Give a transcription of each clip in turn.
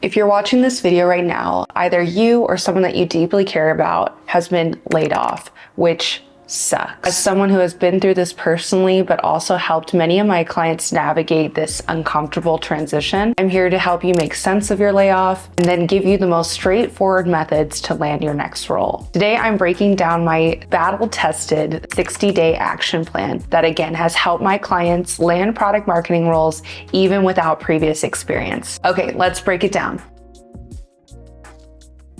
If you're watching this video right now, either you or someone that you deeply care about has been laid off, which sucks. As someone who has been through this personally, but also helped many of my clients navigate this uncomfortable transition, I'm here to help you make sense of your layoff and then give you the most straightforward methods to land your next role. Today, I'm breaking down my battle-tested 60-day action plan that again has helped my clients land product marketing roles even without previous experience. Okay, let's break it down.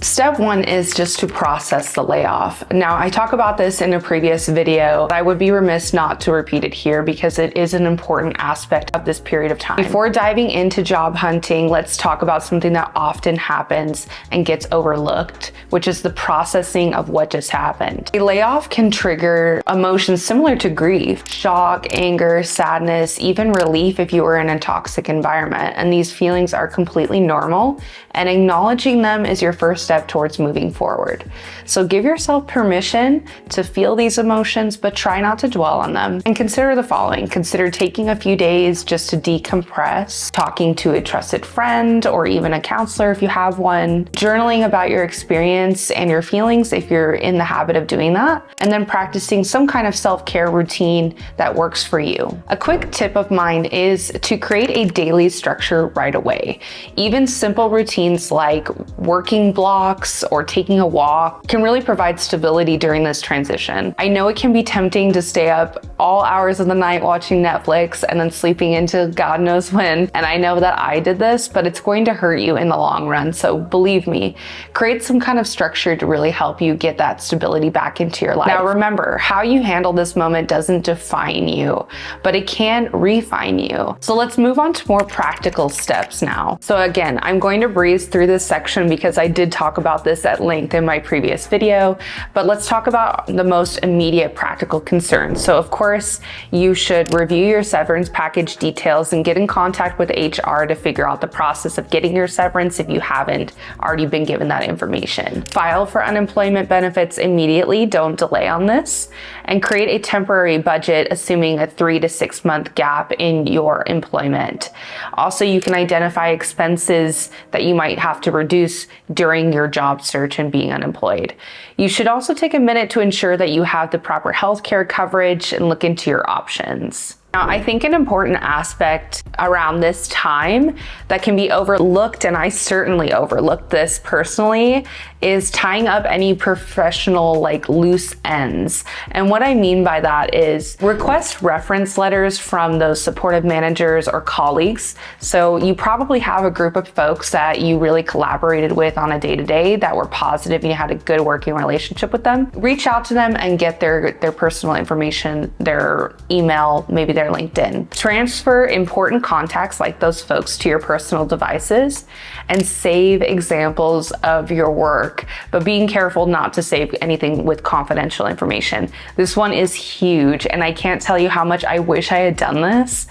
Step one is just to process the layoff. Now, I talk about this in a previous video. I would be remiss not to repeat it here because it is an important aspect of this period of time. Before diving into job hunting, let's talk about something that often happens and gets overlooked, which is the processing of what just happened. A layoff can trigger emotions similar to grief, shock, anger, sadness, even relief if you were in a toxic environment. And these feelings are completely normal, and acknowledging them is your first step towards moving forward. So give yourself permission to feel these emotions, but try not to dwell on them. And consider the following. Consider taking a few days just to decompress, talking to a trusted friend or even a counselor if you have one, journaling about your experience and your feelings if you're in the habit of doing that, and then practicing some kind of self-care routine that works for you. A quick tip of mine is to create a daily structure right away. Even simple routines like working blocks or taking a walk can really provide stability during this transition. I know it can be tempting to stay up all hours of the night watching Netflix and then sleeping into God knows when. And I know that I did this, but it's going to hurt you in the long run. So believe me, create some kind of structure to really help you get that stability back into your life. Now remember, how you handle this moment doesn't define you, but it can refine you. So let's move on to more practical steps now. So again, I'm going to breeze through this section because I did talk about this at length in my previous video, but let's talk about the most immediate practical concerns. So of course, you should review your severance package details and get in contact with HR to figure out the process of getting your severance if you haven't already been given that information. File for unemployment benefits immediately, don't delay on this, and create a temporary budget assuming a 3 to 6 month gap in your employment. Also, you can identify expenses that you might have to reduce during your job search and being unemployed. You should also take a minute to ensure that you have the proper healthcare coverage and look into your options. Now, I think an important aspect around this time that can be overlooked, and I certainly overlooked this personally, is tying up any professional loose ends. And what I mean by that is request reference letters from those supportive managers or colleagues. So you probably have a group of folks that you really collaborated with on a day-to-day that were positive and you had a good working relationship with them. Reach out to them and get their personal information, their email, maybe their LinkedIn. Transfer important contacts like those folks to your personal devices and save examples of your work, but being careful not to save anything with confidential information. This one is huge, and I can't tell you how much I wish I had done this.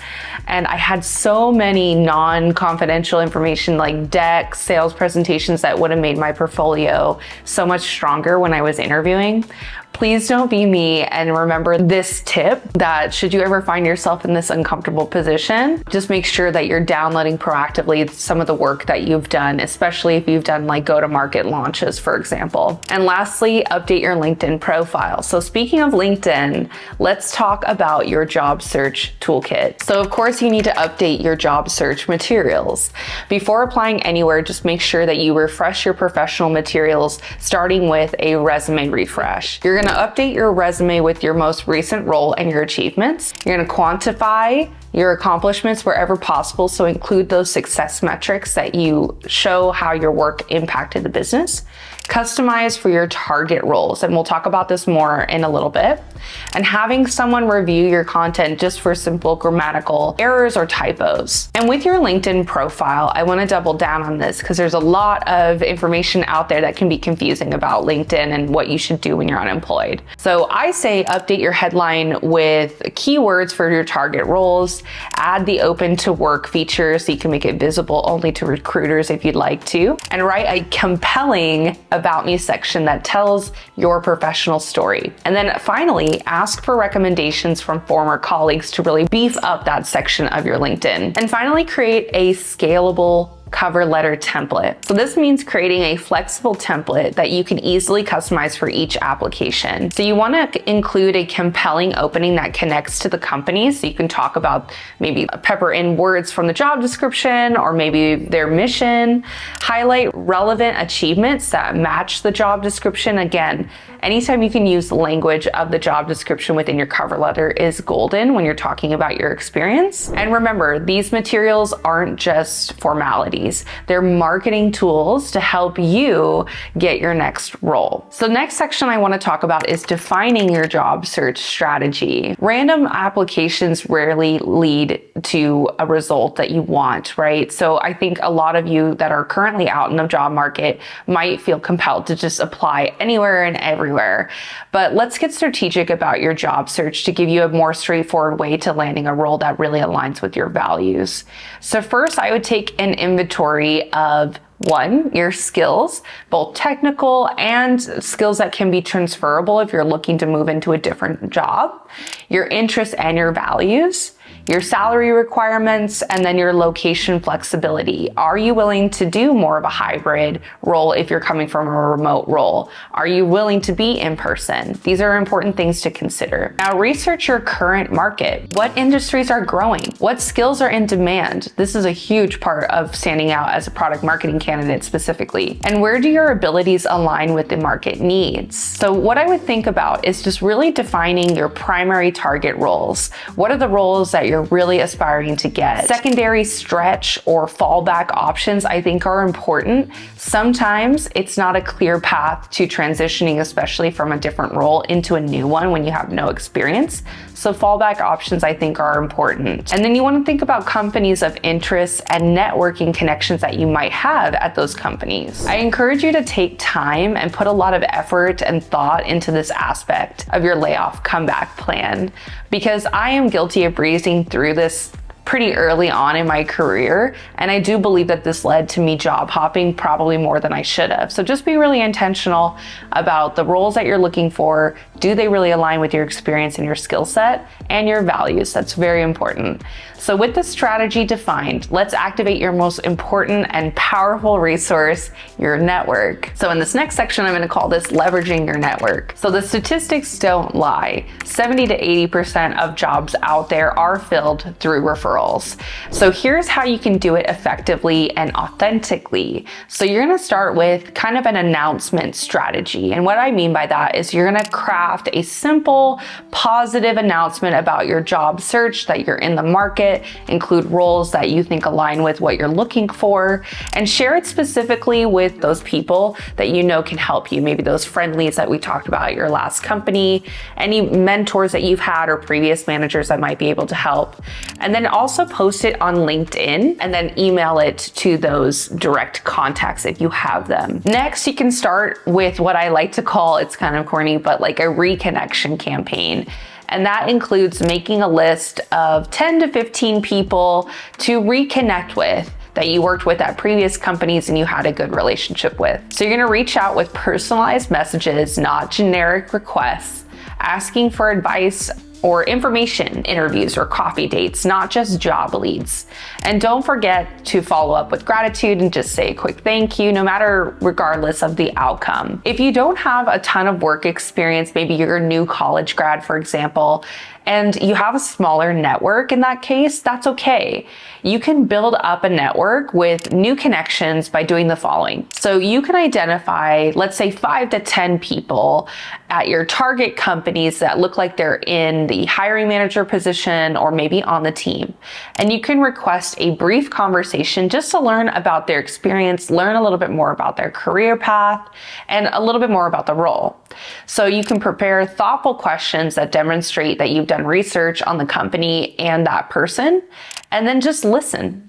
And I had so many non-confidential information like decks, sales presentations that would have made my portfolio so much stronger when I was interviewing. Please don't be me, and remember this tip that should you ever find yourself in this uncomfortable position, just make sure that you're downloading proactively some of the work that you've done, especially if you've done go-to-market launches, for example. And lastly, update your LinkedIn profile. So speaking of LinkedIn, let's talk about your job search toolkit. So of course you need to update your job search materials. Before applying anywhere, just make sure that you refresh your professional materials, starting with a resume refresh. You're going to update your resume with your most recent role and your achievements. You're going to quantify your accomplishments wherever possible, so include those success metrics that you show how your work impacted the business. Customize for your target roles, and we'll talk about this more in a little bit. And having someone review your content just for simple grammatical errors or typos. And with your LinkedIn profile, I want to double down on this because there's a lot of information out there that can be confusing about LinkedIn and what you should do when you're unemployed. So I say update your headline with keywords for your target roles, add the open to work feature so you can make it visible only to recruiters if you'd like to, and write a compelling About Me section that tells your professional story. And then finally, ask for recommendations from former colleagues to really beef up that section of your LinkedIn. And finally, create a scalable cover letter template. So this means creating a flexible template that you can easily customize for each application. So you want to include a compelling opening that connects to the company. So you can talk about, maybe pepper in words from the job description or maybe their mission, highlight relevant achievements that match the job description. Again, anytime you can use the language of the job description within your cover letter is golden when you're talking about your experience. And remember, these materials aren't just formalities. They're marketing tools to help you get your next role. So next section I want to talk about is defining your job search strategy. Random applications rarely lead to a result that you want, right? So I think a lot of you that are currently out in the job market might feel compelled to just apply anywhere and everywhere. But let's get strategic about your job search to give you a more straightforward way to landing a role that really aligns with your values. So first, I would take an inventory of one, your skills, both technical and skills that can be transferable if you're looking to move into a different job, your interests and your values, your salary requirements, and then your location flexibility. Are you willing to do more of a hybrid role if you're coming from a remote role? Are you willing to be in person? These are important things to consider. Now, research your current market. What industries are growing? What skills are in demand? This is a huge part of standing out as a product marketing candidate specifically. And where do your abilities align with the market needs? So what I would think about is just really defining your primary target roles. What are the roles that you're really aspiring to get? Secondary stretch or fallback options, I think, are important. Sometimes it's not a clear path to transitioning, especially from a different role into a new one when you have no experience. So fallback options, I think, are important. And then you want to think about companies of interest and networking connections that you might have at those companies. I encourage you to take time and put a lot of effort and thought into this aspect of your layoff comeback plan, because I am guilty of breezing through this pretty early on in my career. And I do believe that this led to me job hopping probably more than I should have. So just be really intentional about the roles that you're looking for. Do they really align with your experience and your skill set and your values? That's very important. So with the strategy defined, let's activate your most important and powerful resource, your network. So in this next section, I'm going to call this leveraging your network. So the statistics don't lie. 70 to 80% of jobs out there are filled through referrals. So here's how you can do it effectively and authentically. So you're going to start with kind of an announcement strategy. And what I mean by that is you're going to craft a simple, positive announcement about your job search, that you're in the market, include roles that you think align with what you're looking for, and share it specifically with those people that you know can help you. Maybe those friendlies that we talked about at your last company, any mentors that you've had or previous managers that might be able to help. And then also post it on LinkedIn and then email it to those direct contacts if you have them. Next, you can start with what I like to call, it's kind of corny, but like a reconnection campaign. And that includes making a list of 10 to 15 people to reconnect with that you worked with at previous companies and you had a good relationship with. So you're gonna reach out with personalized messages, not generic requests, asking for advice or information, interviews or coffee dates, not just job leads. And don't forget to follow up with gratitude and just say a quick thank you, no matter regardless of the outcome. If you don't have a ton of work experience, maybe you're a new college grad, for example, and you have a smaller network in that case, that's okay. You can build up a network with new connections by doing the following. So you can identify, let's say 5 to 10 people at your target companies that look like they're in the hiring manager position or maybe on the team. And you can request a brief conversation just to learn about their experience, learn a little bit more about their career path, and a little bit more about the role. So you can prepare thoughtful questions that demonstrate that you've done research on the company and that person. And then just listen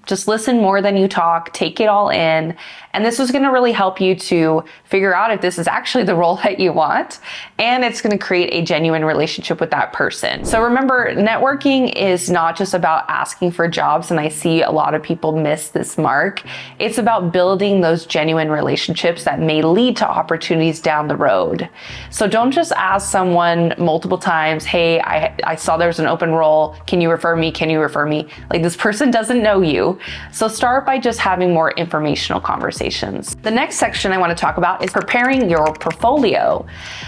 more than you talk, take it all in. And this is going to really help you to figure out if this is actually the role that you want. And it's going to create a genuine relationship with that person. So remember, networking is not just about asking for jobs. And I see a lot of people miss this mark. It's about building those genuine relationships that may lead to opportunities down the road. So don't just ask someone multiple times, hey, I saw there's an open role. Can you refer me? Can you refer me? Like, this This person doesn't know you. So start by just having more informational conversations. The next section I want to talk about is preparing your portfolio.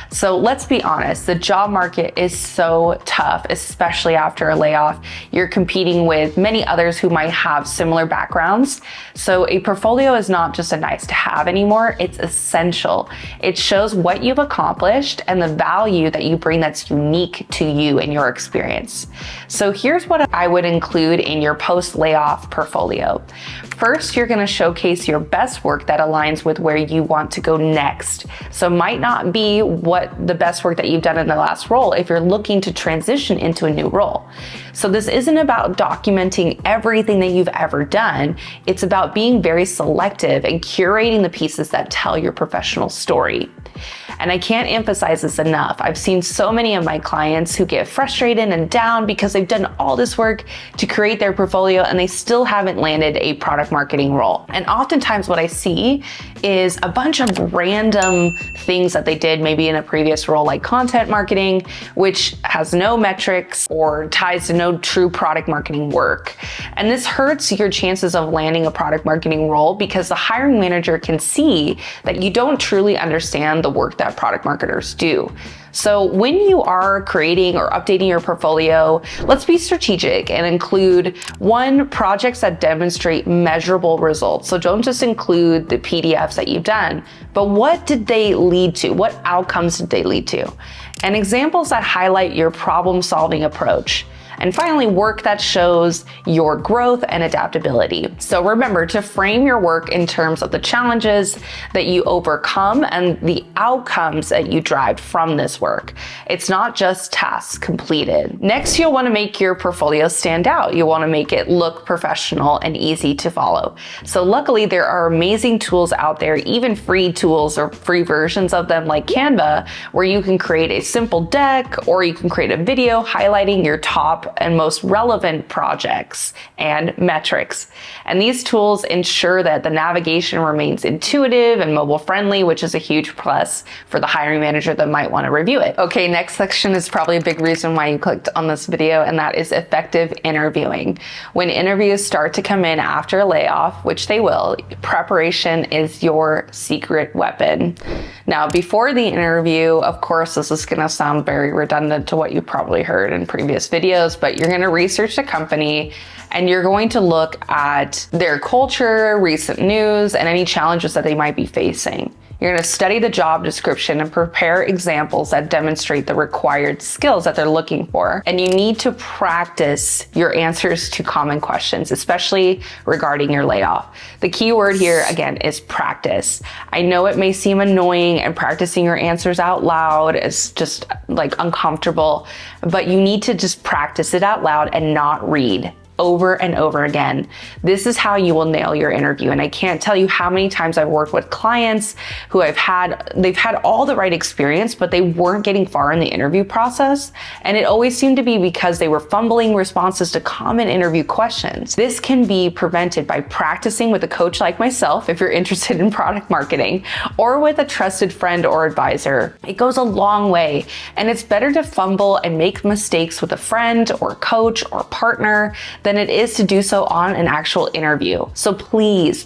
So let's be honest, the job market is so tough, especially after a layoff. You're competing with many others who might have similar backgrounds. So a portfolio is not just a nice to have anymore, it's essential. It shows what you've accomplished and the value that you bring that's unique to you and your experience. So here's what I would include in your post-layoff portfolio. First, you're going to showcase your best work that aligns with where you want to go next. So it might not be what the best work that you've done in the last role if you're looking to transition into a new role. So this isn't about documenting everything that you've ever done. It's about being very selective and curating the pieces that tell your professional story. And I can't emphasize this enough. I've seen so many of my clients who get frustrated and down because they've done all this work to create their portfolio and they still haven't landed a product marketing role. And oftentimes what I see is a bunch of random things that they did maybe in a previous role, like content marketing, which has no metrics or ties to no true product marketing work. And this hurts your chances of landing a product marketing role because the hiring manager can see that you don't truly understand the work that product marketers do. So when you are creating or updating your portfolio, let's be strategic and include projects that demonstrate measurable results. So don't just include the PDFs that you've done, but what did they lead to? What outcomes did they lead to? And examples that highlight your problem-solving approach. And finally, work that shows your growth and adaptability. So remember to frame your work in terms of the challenges that you overcome and the outcomes that you drive from this work. It's not just tasks completed. Next, you'll want to make your portfolio stand out. You want to make it look professional and easy to follow. So luckily, there are amazing tools out there, even free tools or free versions of them like Canva, where you can create a simple deck or you can create a video highlighting your top and most relevant projects and metrics. And these tools ensure that the navigation remains intuitive and mobile friendly, which is a huge plus for the hiring manager that might want to review it. Okay, next section is probably a big reason why you clicked on this video, and that is effective interviewing. When interviews start to come in after a layoff, which they will, preparation is your secret weapon. Now, before the interview, of course, this is going to sound very redundant to what you probably heard in previous videos, but you're going to research the company and you're going to look at their culture, recent news, and any challenges that they might be facing. You're going to study the job description and prepare examples that demonstrate the required skills that they're looking for. And you need to practice your answers to common questions, especially regarding your layoff. The key word here, again, is practice. I know it may seem annoying and practicing your answers out loud is just like uncomfortable, but you need to just practice it out loud and not read over and over again. This is how you will nail your interview. And I can't tell you how many times I've worked with clients who they've had all the right experience, but they weren't getting far in the interview process. And it always seemed to be because they were fumbling responses to common interview questions. This can be prevented by practicing with a coach like myself, if you're interested in product marketing, or with a trusted friend or advisor. It goes a long way. And it's better to fumble and make mistakes with a friend or coach or partner than it is to do so on an actual interview. So please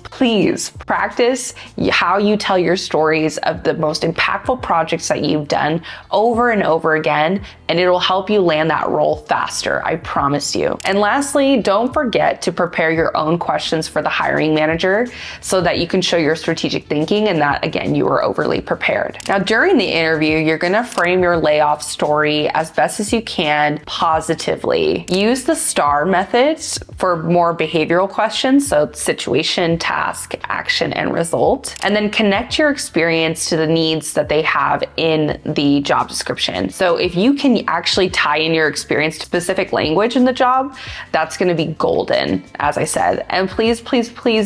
practice how you tell your stories of the most impactful projects that you've done over and over again, and it will help you land that role faster, I promise you. And lastly, don't forget to prepare your own questions for the hiring manager so that you can show your strategic thinking and that, again, you are overly prepared. Now, during the interview, you're gonna frame your layoff story as best as you can positively. Use the STAR method for more behavioral questions, so situation, task, action, and result, and then connect your experience to the needs that they have in the job description. So if you can actually tie in your experience to specific language in the job, that's going to be golden, as I said. And please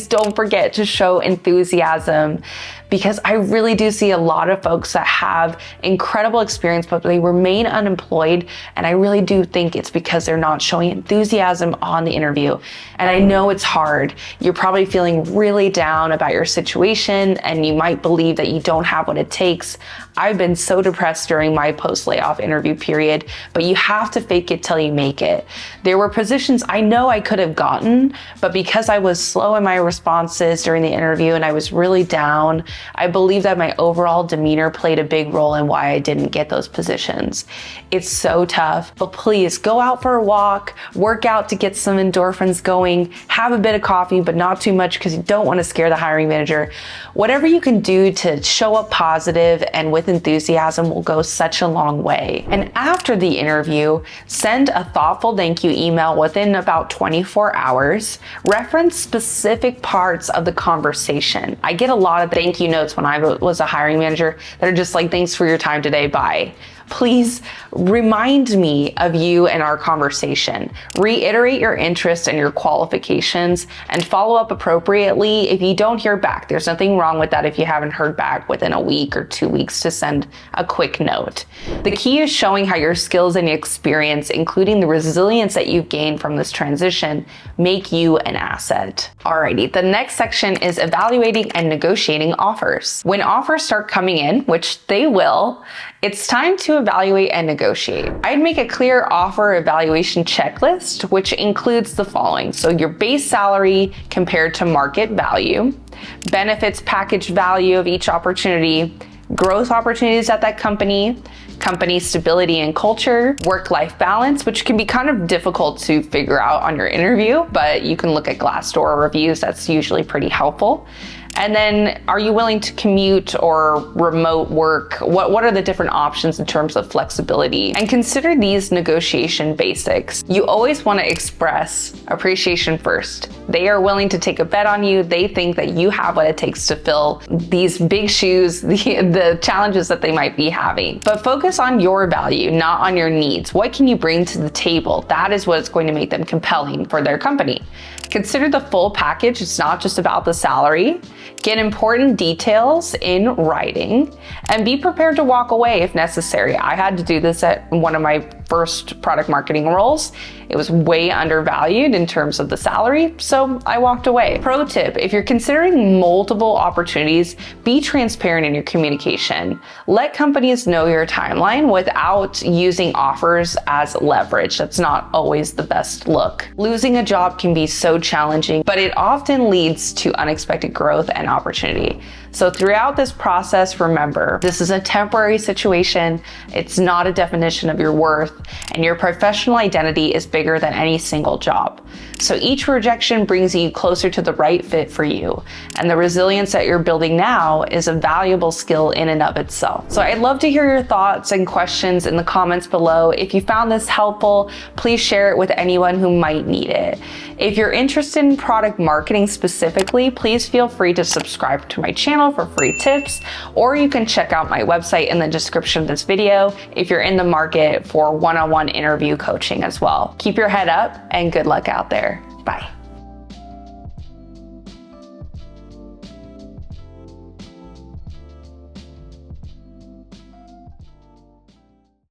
don't forget to show enthusiasm. because I really do see a lot of folks that have incredible experience, but they remain unemployed. And I really do think it's because they're not showing enthusiasm on the interview. And I know it's hard. You're probably feeling really down about your situation, and you might believe that you don't have what it takes. I've been so depressed during my post-layoff interview period, but you have to fake it till you make it. There were positions I know I could have gotten, but because I was slow in my responses during the interview and I was really down, I believe that my overall demeanor played a big role in why I didn't get those positions. It's so tough, but please go out for a walk, work out to get some endorphins going, have a bit of coffee, but not too much because you don't want to scare the hiring manager. Whatever you can do to show up positive and with enthusiasm will go such a long way. And after the interview, send a thoughtful thank you email within about 24 hours. Reference specific parts of the conversation. I get a lot of thank you notes when I was a hiring manager that are just like, thanks for your time today, bye. Please remind me of you and our conversation. Reiterate your interest and your qualifications and follow up appropriately if you don't hear back. There's nothing wrong with that if you haven't heard back within a week or 2 weeks to send a quick note. The key is showing how your skills and experience, including the resilience that you've gained from this transition, make you an asset. Alrighty, the next section is evaluating and negotiating offers. When offers start coming in, which they will, it's time to evaluate and negotiate. I'd make a clear offer evaluation checklist, which includes the following. So your base salary compared to market value, benefits package value of each opportunity, growth opportunities at that company, company stability and culture, work-life balance, which can be kind of difficult to figure out on your interview, but you can look at Glassdoor reviews. That's usually pretty helpful. And then, are you willing to commute or remote work? What are the different options in terms of flexibility? And consider these negotiation basics. You always want to express appreciation first. They are willing to take a bet on you. They think that you have what it takes to fill these big shoes, the challenges that they might be having. But focus on your value, not on your needs. What can you bring to the table? That is what's going to make them compelling for their company. Consider the full package. It's not just about the salary. Get important details in writing and be prepared to walk away if necessary. I had to do this at one of my first product marketing roles. It was way undervalued in terms of the salary, so I walked away. Pro tip, if you're considering multiple opportunities, be transparent in your communication. Let companies know your timeline without using offers as leverage. That's not always the best look. Losing a job can be so challenging, but it often leads to unexpected growth and opportunity. So throughout this process, remember, this is a temporary situation. It's not a definition of your worth, and your professional identity is bigger than any single job. So each rejection brings you closer to the right fit for you. And the resilience that you're building now is a valuable skill in and of itself. So I'd love to hear your thoughts and questions in the comments below. If you found this helpful, please share it with anyone who might need it. If you're interested in product marketing specifically, please feel free to subscribe to my channel for free tips, or you can check out my website in the description of this video if you're in the market for one-on-one interview coaching as well. Keep your head up and good luck out there. Bye.